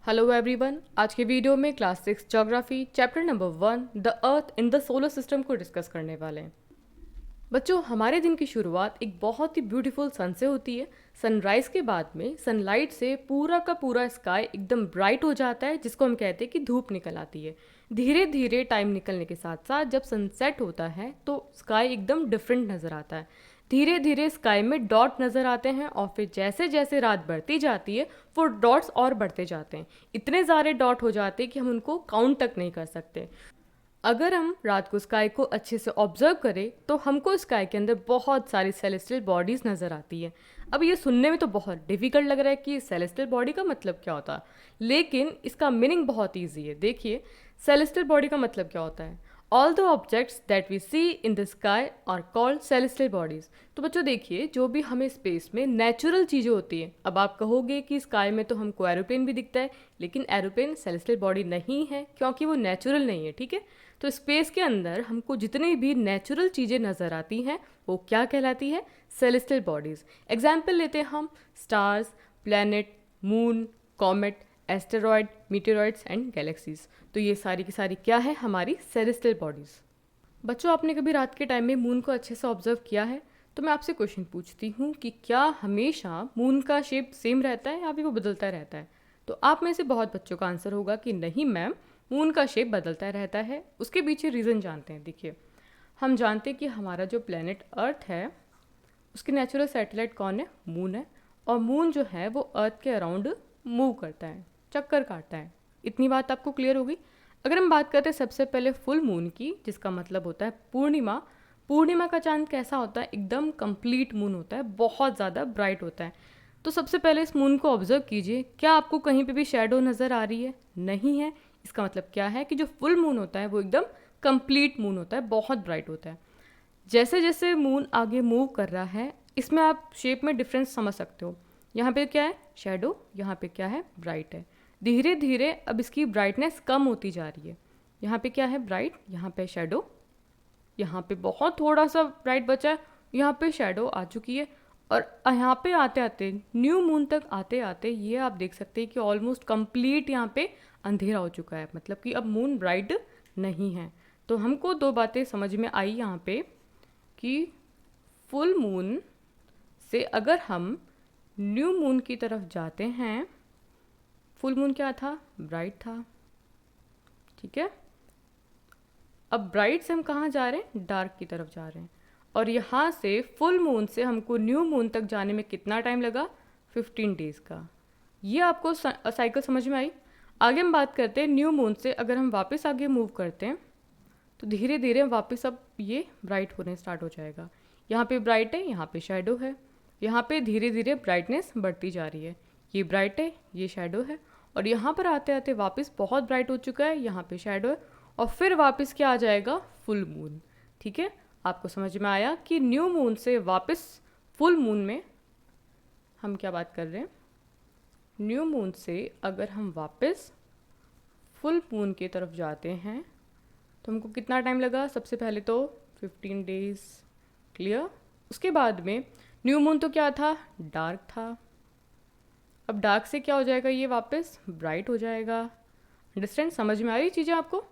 Hello everyone, आज के video में class 6 geography chapter number 1 the earth in the solar system को discuss करने वाले हैं। बच्चों, हमारे दिन की शुरुआत एक बहुत ही ब्यूटीफुल सन से होती है। सनराइज के बाद में सनलाइट से पूरा का पूरा स्काई एकदम ब्राइट हो जाता है, जिसको हम कहते हैं कि धूप निकल आती है। धीरे धीरे टाइम निकलने के साथ साथ जब सनसेट होता है तो स्काई एकदम डिफरेंट नज़र आता है। धीरे धीरे स्काई में डॉट नज़र आते हैं और फिर जैसे जैसे रात बढ़ती जाती है वो डॉट्स और बढ़ते जाते हैं। इतने सारे डॉट हो जाते हैं कि हम उनको काउंट तक नहीं कर सकते। अगर हम रात को स्काई को अच्छे से ऑब्जर्व करें तो हमको स्काई के अंदर बहुत सारी सेलेस्टियल बॉडीज़ नज़र आती है। अब ये सुनने में तो बहुत डिफ़िकल्ट लग रहा है कि सेलेस्टियल बॉडी का मतलब क्या होता है, लेकिन इसका मीनिंग बहुत ईजी है। देखिए, सेलेस्टियल बॉडी का मतलब क्या होता है। All the objects that we see in the sky are called celestial bodies. तो बच्चों देखिए, जो भी हमें स्पेस में नेचुरल चीज़ें होती हैं, अब आप कहोगे कि स्काई में तो हमको एरोप्लेन भी दिखता है, लेकिन एरोप्लेन सेलेस्टियल बॉडी नहीं है क्योंकि वो नेचुरल नहीं है। ठीक है, तो स्पेस के अंदर हमको जितनी भी नेचुरल चीज़ें नज़र आती हैं वो क्या कहलाती है, सेलेस्टियल बॉडीज़। एग्जाम्पल लेते हैं हम stars, planet, moon, comet, asteroid, meteoroids and galaxies. तो ये सारी की सारी क्या है, हमारी सेलेस्टियल बॉडीज़। बच्चों, आपने कभी रात के टाइम में मून को अच्छे से ऑब्जर्व किया है? तो मैं आपसे क्वेश्चन पूछती हूँ कि क्या हमेशा मून का शेप सेम रहता है या फिर वो बदलता रहता है? तो आप में से बहुत बच्चों का आंसर होगा कि नहीं मैम, मून का शेप बदलता रहता है। उसके पीछे रीज़न जानते हैं। देखिए, हम जानते हैं कि हमारा जो प्लेनेट अर्थ है उसके नेचुरल सैटेलाइट कौन है, मून है। और मून जो है वो अर्थ के अराउंड मूव करता है, चक्कर काटता है। इतनी बात आपको क्लियर होगी। अगर हम बात करते हैं सबसे पहले फुल मून की, जिसका मतलब होता है पूर्णिमा। पूर्णिमा का चांद कैसा होता है, एकदम कंप्लीट मून होता है, बहुत ज़्यादा ब्राइट होता है। तो सबसे पहले इस मून को ऑब्जर्व कीजिए, क्या आपको कहीं पे भी शेडो नज़र आ रही है? नहीं है। इसका मतलब क्या है कि जो फुल मून होता है वो एकदम कंप्लीट मून होता है, बहुत ब्राइट होता है। जैसे जैसे मून आगे मूव कर रहा है, इसमें आप शेप में डिफरेंस समझ सकते हो। यहाँ पे क्या है, शेडो, यहाँ पे क्या है, ब्राइट है। धीरे धीरे अब इसकी ब्राइटनेस कम होती जा रही है। यहाँ पे क्या है, ब्राइट, यहाँ पे शेडो, यहाँ पे बहुत थोड़ा सा ब्राइट बचा है, यहाँ पे शेडो आ चुकी है। और यहाँ पे आते आते, न्यू मून तक आते आते, ये आप देख सकते हैं कि ऑलमोस्ट कंप्लीट यहाँ पे अंधेरा हो चुका है, मतलब कि अब मून ब्राइट नहीं है। तो हमको दो बातें समझ में आई यहाँ पे कि फुल मून से अगर हम न्यू मून की तरफ जाते हैं, फुल मून क्या था, ब्राइट था। ठीक है, अब ब्राइट से हम कहाँ जा रहे हैं, डार्क की तरफ जा रहे हैं। और यहाँ से फुल मून से हमको न्यू मून तक जाने में कितना टाइम लगा, 15 डेज़ का। ये आपको साइकिल समझ में आई। आगे हम बात करते हैं न्यू मून से अगर हम वापस आगे मूव करते हैं तो धीरे धीरे वापस अब ये ब्राइट होने स्टार्ट हो जाएगा। यहाँ पे ब्राइट है, यहाँ पे शेडो है। यहाँ पे धीरे धीरे ब्राइटनेस बढ़ती जा रही है, ये ब्राइट है, ये शेडो है। और यहाँ पर आते आते वापस बहुत ब्राइट हो चुका है, यहाँ पे शेडो है। और फिर वापस क्या आ जाएगा, फुल मून। ठीक है, आपको समझ में आया कि न्यू मून से वापस फुल मून में हम क्या बात कर रहे हैं। न्यू मून से अगर हम वापस फुल मून की तरफ जाते हैं तो हमको कितना टाइम लगा, सबसे पहले तो 15 डेज़, क्लियर। उसके बाद में न्यू मून तो क्या था, डार्क था। अब डार्क से क्या हो जाएगा, ये वापस ब्राइट हो जाएगा। अंडरस्टैंड, समझ में आ रही चीज़ें आपको।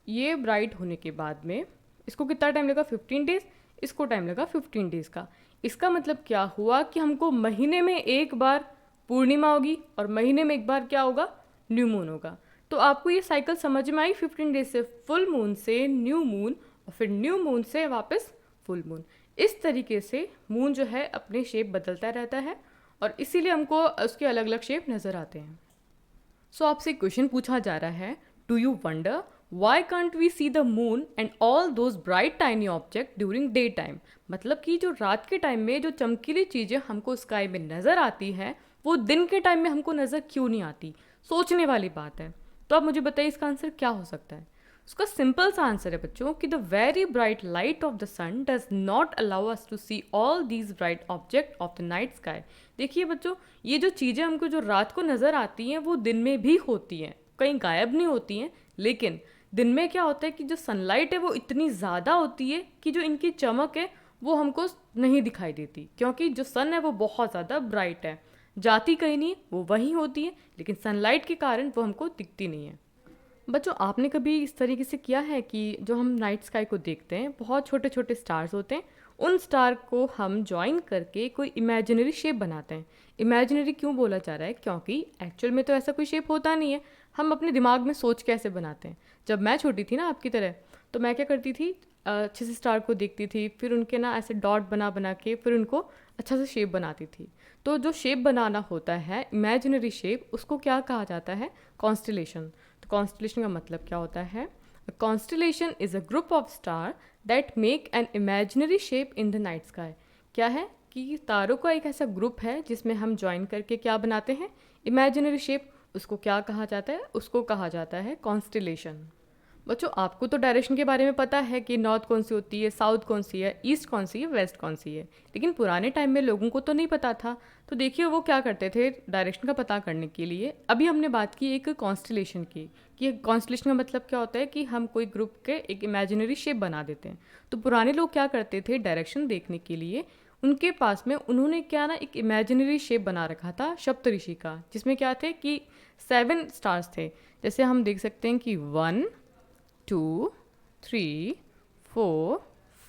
ये ब्राइट होने के बाद में इसको कितना टाइम लगा, 15 डेज़। इसको टाइम लगा 15 डेज़ का। इसका मतलब क्या हुआ कि हमको महीने में एक बार पूर्णिमा होगी और महीने में एक बार क्या होगा, न्यू मून होगा। तो आपको ये साइकिल समझ में आई, 15 डेज से फुल मून से न्यू मून और फिर न्यू मून से वापस फुल मून। इस तरीके से मून जो है अपने शेप बदलता रहता है और इसीलिए हमको उसके अलग अलग शेप नज़र आते हैं। सो आपसे क्वेश्चन पूछा जा रहा है, do you wonder why can't we see the moon and all those bright tiny object during day time. मतलब कि जो रात के टाइम में जो चमकीली चीज़ें हमको स्काई में नज़र आती हैं वो दिन के टाइम में हमको नज़र क्यों नहीं आती। सोचने वाली बात है। तो आप मुझे बताइए इसका आंसर क्या हो सकता है। उसका सिंपल सा आंसर है बच्चों कि the very bright light of the sun does not allow us to see all these bright object of the night sky. देखिए बच्चों, ये जो चीज़ें हमको जो रात को नज़र आती हैं वो दिन में भी होती हैं, कहीं गायब नहीं होती हैं। लेकिन दिन में क्या होता है कि जो सनलाइट है वो इतनी ज़्यादा होती है कि जो इनकी चमक है वो हमको नहीं दिखाई देती, क्योंकि जो सन है वो बहुत ज़्यादा ब्राइट है। जाती कहीं नहीं है, वो वहीं होती है, लेकिन सनलाइट के कारण वो हमको दिखती नहीं है। बच्चों, आपने कभी इस तरीके से किया है कि जो हम नाइट स्काई को देखते हैं, बहुत छोटे छोटे स्टार्स होते हैं, उन स्टार को हम ज्वाइन करके कोई इमेजिनरी शेप बनाते हैं। इमेजिनरी क्यों बोला जा रहा है? क्योंकि एक्चुअल में तो ऐसा कोई शेप होता नहीं है, हम अपने दिमाग में सोच के ऐसे बनाते हैं। जब मैं छोटी थी ना आपकी तरह, तो मैं क्या करती थी, अच्छे से स्टार को देखती थी, फिर उनके ना ऐसे डॉट बना बना के फिर उनको अच्छा से शेप बनाती थी। तो जो शेप बनाना होता है इमेजिनरी शेप, उसको क्या कहा जाता है? कॉन्स्टलेशन। तो कॉन्स्टलेशन का मतलब क्या होता है? Constellation is a group of star that make an imaginary shape in the night sky. क्या है कि तारों का एक ऐसा ग्रुप है जिसमें हम ज्वाइन करके क्या बनाते हैं? Imaginary shape. उसको क्या कहा जाता है? उसको कहा जाता है कॉन्स्टलेशन। बच्चों, आपको तो डायरेक्शन के बारे में पता है कि नॉर्थ कौन सी होती है, साउथ कौन सी है, ईस्ट कौन सी है, वेस्ट कौन सी है, लेकिन पुराने टाइम में लोगों को तो नहीं पता था। तो देखिए वो क्या करते थे डायरेक्शन का पता करने के लिए। अभी हमने बात की एक कॉन्स्टलेशन की, कि कॉन्स्टलेशन का मतलब क्या होता है कि हम कोई ग्रुप के एक इमेजिनरी शेप बना देते हैं। तो पुराने लोग क्या करते थे डायरेक्शन देखने के लिए, उनके पास में उन्होंने क्या ना एक इमेजिनरी शेप बना रखा था सप्तऋषि का, जिसमें क्या थे कि 7 स्टार्स थे। जैसे हम देख सकते हैं कि 1 2 3 4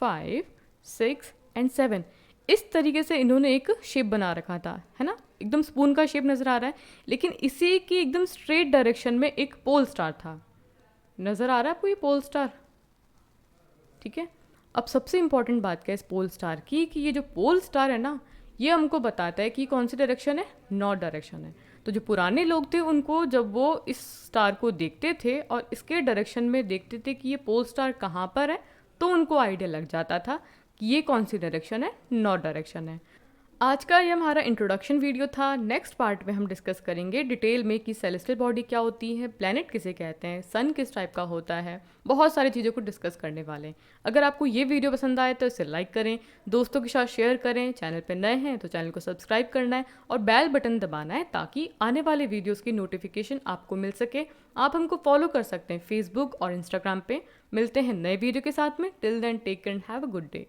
5 6 एंड 7, इस तरीके से इन्होंने एक शेप बना रखा था, है ना? एकदम स्पून का शेप नज़र आ रहा है, लेकिन इसी की एकदम स्ट्रेट डायरेक्शन में एक पोल स्टार था। नज़र आ रहा है आपको ये पोल स्टार? ठीक है। अब सबसे इम्पॉर्टेंट बात क्या है इस पोल स्टार की, कि ये जो पोल स्टार है ना, ये हमको बताता है कि कौन सी डायरेक्शन है, नॉर्थ डायरेक्शन है। तो जो पुराने लोग थे उनको जब वो इस स्टार को देखते थे और इसके डायरेक्शन में देखते थे कि ये पोल स्टार कहाँ पर है, तो उनको आइडिया लग जाता था कि ये कौन सी डायरेक्शन है, नॉर्थ डायरेक्शन है। आज का ये हमारा इंट्रोडक्शन वीडियो था। नेक्स्ट पार्ट में हम डिस्कस करेंगे डिटेल में कि सेलेस्टियल बॉडी क्या होती है, प्लैनेट किसे कहते हैं, सन किस टाइप का होता है, बहुत सारी चीज़ों को डिस्कस करने वाले हैं। अगर आपको ये वीडियो पसंद आए तो इसे लाइक करें, दोस्तों के साथ शेयर करें, चैनल पर नए हैं तो चैनल को सब्सक्राइब करना है और बेल बटन दबाना है ताकि आने वाले वीडियोज़ की नोटिफिकेशन आपको मिल सके। आप हमको फॉलो कर सकते हैं फेसबुक और इंस्टाग्राम पे। मिलते हैं नए वीडियो के साथ में। Till then take care and have a good day.